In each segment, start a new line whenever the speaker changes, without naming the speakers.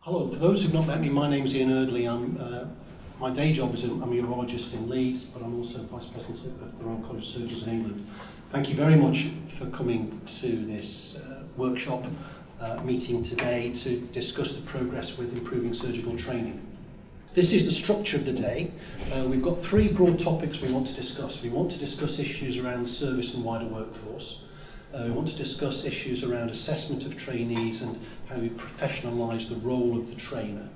Hello, for those who've not met me, my name's Ian Eardley. My day job is I'm a urologist in Leeds, but I'm also Vice President of the Royal College of Surgeons in England. Thank you very much for coming to this workshop meeting today to discuss the progress with improving surgical training. This is the structure of the day. We've got three broad topics we want to discuss. We want to discuss issues around the service and wider workforce. We want to discuss issues around assessment of trainees and how we professionalise the role of the trainer.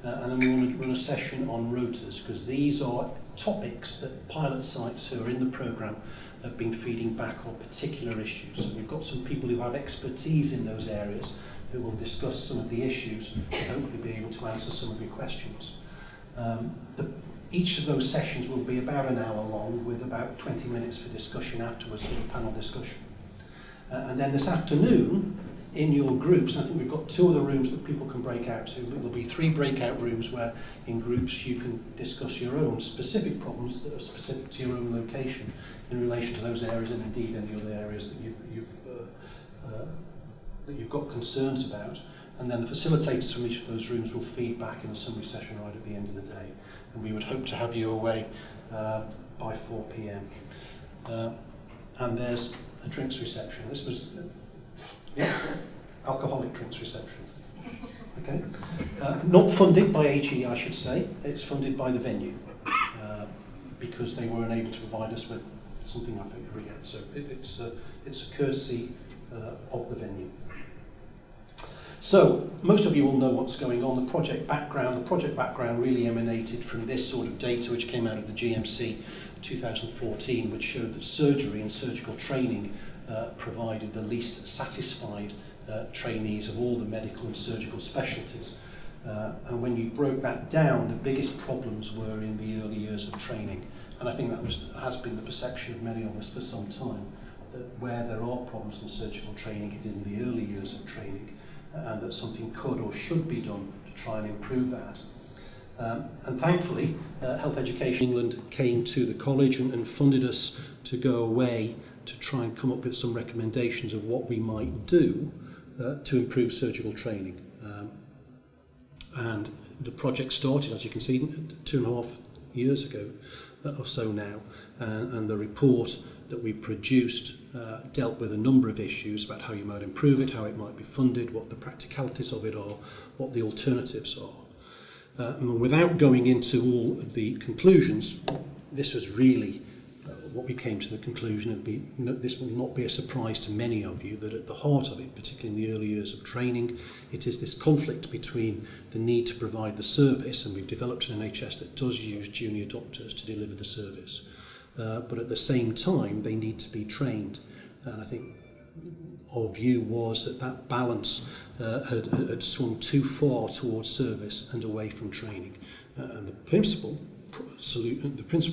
And then we want to run a session on rotas, because these are topics that pilot sites who are in the programme have been feeding back on particular issues. So we've got some people who have expertise in those areas who will discuss some of the issues and hopefully be able to answer some of your questions. Each of those sessions will be about an hour long, with about 20 minutes for discussion afterwards, sort of panel discussion. And then this afternoon, in your groups, I think we've got two other rooms that people can break out to. There'll be three breakout rooms where in groups you can discuss your own specific problems that are specific to your own location in relation to those areas, and indeed any other areas that you've got concerns about. And then the facilitators from each of those rooms will feed back in a summary session right at the end of the day. And we would hope to have you away by 4 p.m. And there's a drinks reception. This was alcoholic drinks reception. Okay, not funded by HE, I should say. It's funded by the venue because they weren't able to provide us with something I think every year. So it's a courtesy of the venue. So most of you will know what's going on. The project background really emanated from this sort of data which came out of the GMC 2014, which showed that surgery and surgical training provided the least satisfied trainees of all the medical and surgical specialties. And when you broke that down, the biggest problems were in the early years of training. And I think that has been the perception of many of us for some time, that where there are problems in surgical training, it is in the early years of training, and that something could or should be done to try and improve that. And thankfully, Health Education England came to the college and funded us to go away to try and come up with some recommendations of what we might do to improve surgical training. And the project started, as you can see, 2.5 years ago or so now, and the report that we produced dealt with a number of issues about how you might improve it, how it might be funded, what the practicalities of it are, what the alternatives are. And without going into all of the conclusions, this was really what we came to the conclusion. This will not be a surprise to many of you, that at the heart of it, particularly in the early years of training, it is this conflict between the need to provide the service, and we've developed an NHS that does use junior doctors to deliver the service, but at the same time they need to be trained. And I think our view was that balance had swung too far towards service and away from training. And the principal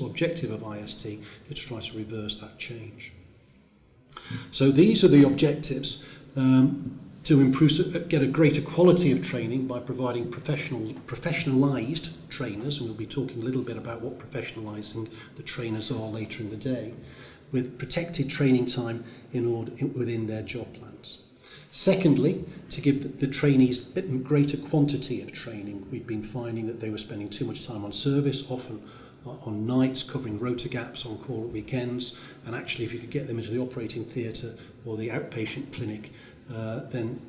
objective of IST is to try to reverse that change. So these are the objectives: to improve, get a greater quality of training by providing professionalised trainers, and we'll be talking a little bit about what professionalising the trainers are later in the day, with protected training time within their job plans. Secondly, to give the trainees a bit greater quantity of training. We've been finding that they were spending too much time on service, often on nights, covering rota gaps on call at weekends, and actually if you could get them into the operating theatre or the outpatient clinic, then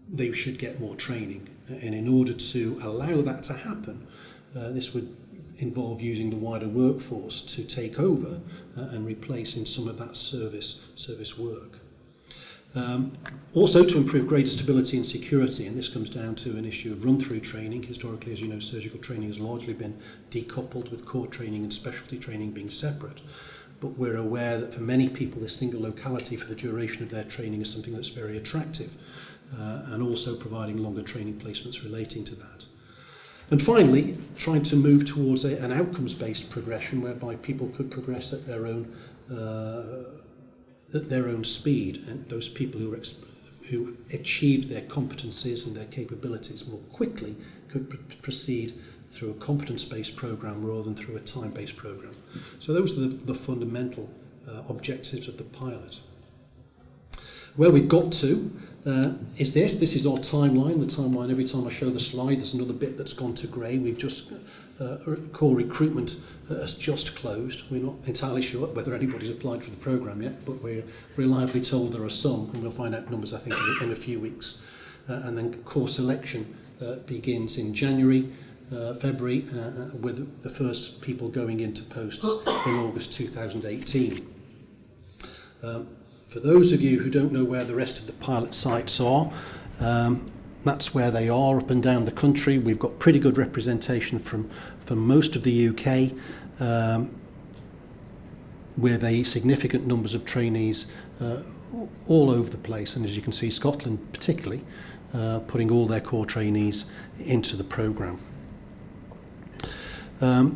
they should get more training. And in order to allow that to happen, this would involve using the wider workforce to take over and replace in some of that service work. Also to improve greater stability and security, and this comes down to an issue of run-through training. Historically, as you know, surgical training has largely been decoupled, with core training and specialty training being separate. But we're aware that for many people, this single locality for the duration of their training is something that's very attractive, and also providing longer training placements relating to that. And finally, trying to move towards an outcomes-based progression whereby people could progress at their own speed, and those people who achieved their competencies and their capabilities more quickly could proceed through a competence-based program rather than through a time-based program. So those are the fundamental objectives of the pilot. Where we've got to is this. This is our timeline. The timeline, every time I show the slide, there's another bit that's gone to grey. We've just, core recruitment has just closed. We're not entirely sure whether anybody's applied for the programme yet, but we're reliably told there are some, and we'll find out numbers, I think, in a few weeks. And then core selection begins in January, February, with the first people going into posts in August 2018. For those of you who don't know where the rest of the pilot sites are, that's where they are up and down the country. We've got pretty good representation from most of the UK, with a significant numbers of trainees all over the place. And as you can see, Scotland particularly, putting all their core trainees into the programme.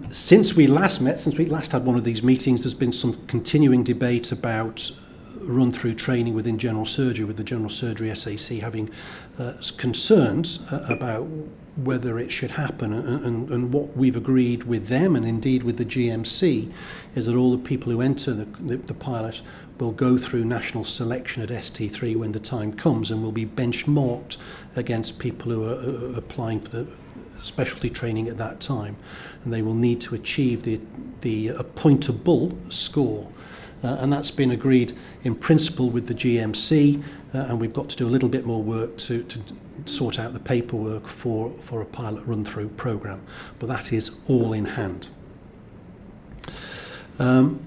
Since we last met, since we last had one of these meetings, there's been some continuing debate about run-through training within general surgery, with the general surgery SAC having concerns about whether it should happen, and what we've agreed with them, and indeed with the GMC, is that all the people who enter the pilot will go through national selection at ST3 when the time comes, and will be benchmarked against people who are applying for the specialty training at that time, and they will need to achieve the appointable score. And that's been agreed in principle with the GMC, and we've got to do a little bit more work to sort out the paperwork for a pilot run-through programme, but that is all in hand. And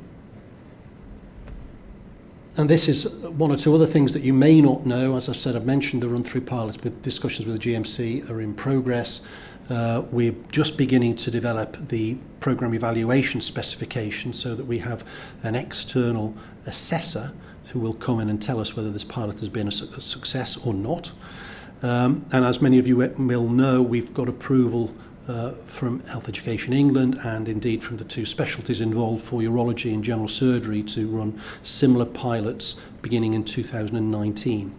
this is one or two other things that you may not know. As I've said, I've mentioned the run-through pilots, with discussions with the GMC are in progress. We're just beginning to develop the programme evaluation specification, so that we have an external assessor who will come in and tell us whether this pilot has been a success or not. And as many of you will know, we've got approval from Health Education England, and indeed from the two specialties involved for urology and general surgery, to run similar pilots beginning in 2019.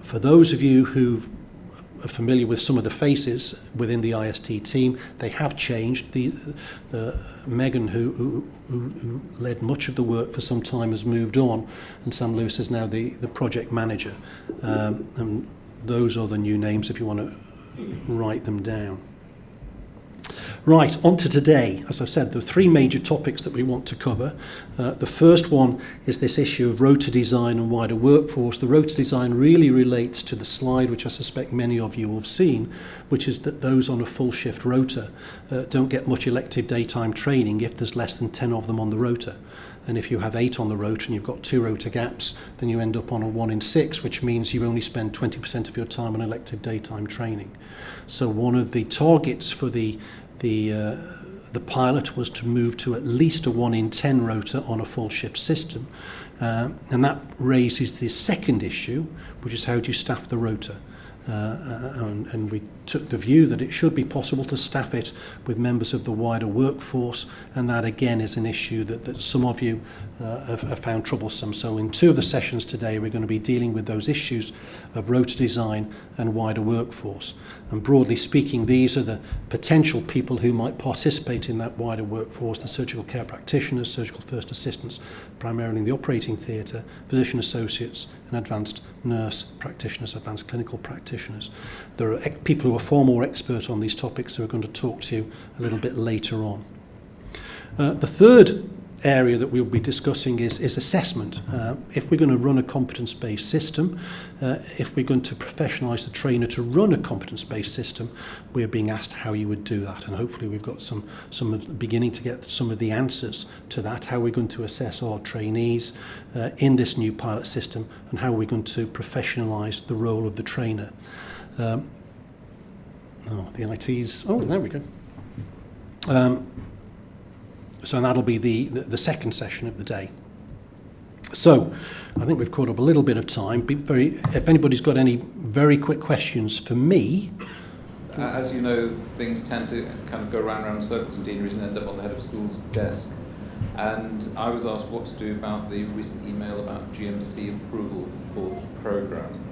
For those of you who are familiar with some of the faces within the IST team, they have changed. Megan, who led much of the work for some time, has moved on, and Sam Lewis is now the project manager. And those are the new names if you want to write them down. Right, on to today. As I said, there are three major topics that we want to cover. The first one is this issue of rota design and wider workforce. The rota design really relates to the slide, which I suspect many of you will have seen, which is that those on a full shift rota don't get much elective daytime training if there's less than 10 of them on the rota. And if you have 8 on the rota and you've got 2 rota gaps, then you end up on a 1 in 6, which means you only spend 20% of your time on elective daytime training. So one of the targets for the pilot was to move to at least a 1 in 10 rota on a full shift system, and that raises the second issue, which is how do you staff the rota. And we took the view that it should be possible to staff it with members of the wider workforce, and that again is an issue that some of you have found troublesome. So in 2 of the sessions today, we're going to be dealing with those issues of rota design and wider workforce. And broadly speaking, these are the potential people who might participate in that wider workforce: the surgical care practitioners, surgical first assistants, primarily in the operating theatre, physician associates, and advanced nurse practitioners, advanced clinical practitioners. There are people who are far more expert on these topics who are going to talk to you a little bit later on. The third area that we'll be discussing is assessment. If we're going to run a competence-based system, if we're going to professionalise the trainer to run a competence-based system, we're being asked how you would do that, and hopefully we've got some of beginning to get some of the answers to that, how we're going to assess our trainees in this new pilot system, and how we're going to professionalise the role of the trainer. The ITs, there we go. So that'll be the second session of the day. So I think we've caught up a little bit of time. If anybody's got any very quick questions for me.
As you know, things tend to kind of go round in circles and deaneries and end up on the head of school's desk. And I was asked what to do about the recent email about GMC approval for the programme.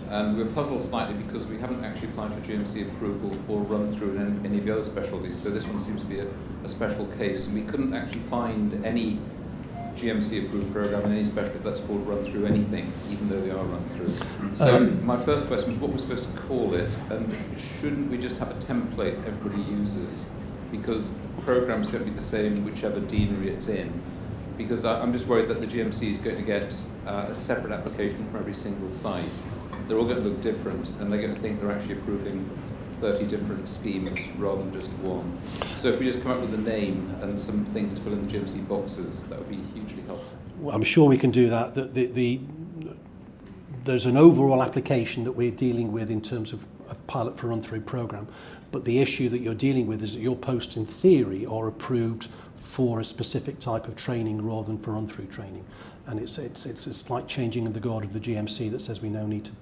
And we're puzzled slightly because we haven't actually applied for GMC approval for run-through in any of the other specialties, so this one seems to be a special case. And we couldn't actually find any GMC approved program and any specialty that's called run through anything, even though they are run through. So my first question was what we're supposed to call it, and shouldn't we just have a template everybody uses? Because the program's going to be the same whichever deanery it's in. Because I'm just worried that the GMC is going to get a separate application for every single site. They're all going to look different, and they're going to think they're actually approving 30 different schemes rather than just one. So if we just come up with a name and some things to fill in the GMC boxes, that would be hugely helpful.
Well, I'm sure we can do that. There's an overall application that we're dealing with in terms of a pilot for run-through program, but the issue that you're dealing with is that your posts in theory are approved for a specific type of training rather than for run-through training, and it's like changing the guard of the GMC that says we now need to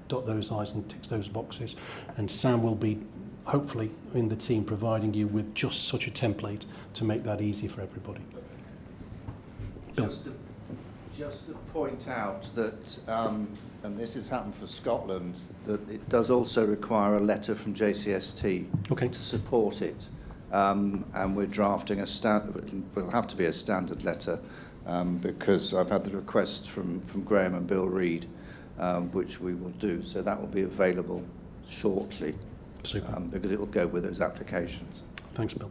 dot those I's and tick those boxes, and Sam will be hopefully in the team providing you with just such a template to make that easy for everybody.
Just to point out that, and this has happened for Scotland, that it does also require a letter from JCST to support it. And we're drafting a will have to be a standard letter, because I've had the request from Graham and Bill Reid, which we will do. So that will be available shortly.
Super.
Because it will go with those applications.
Thanks, Bill.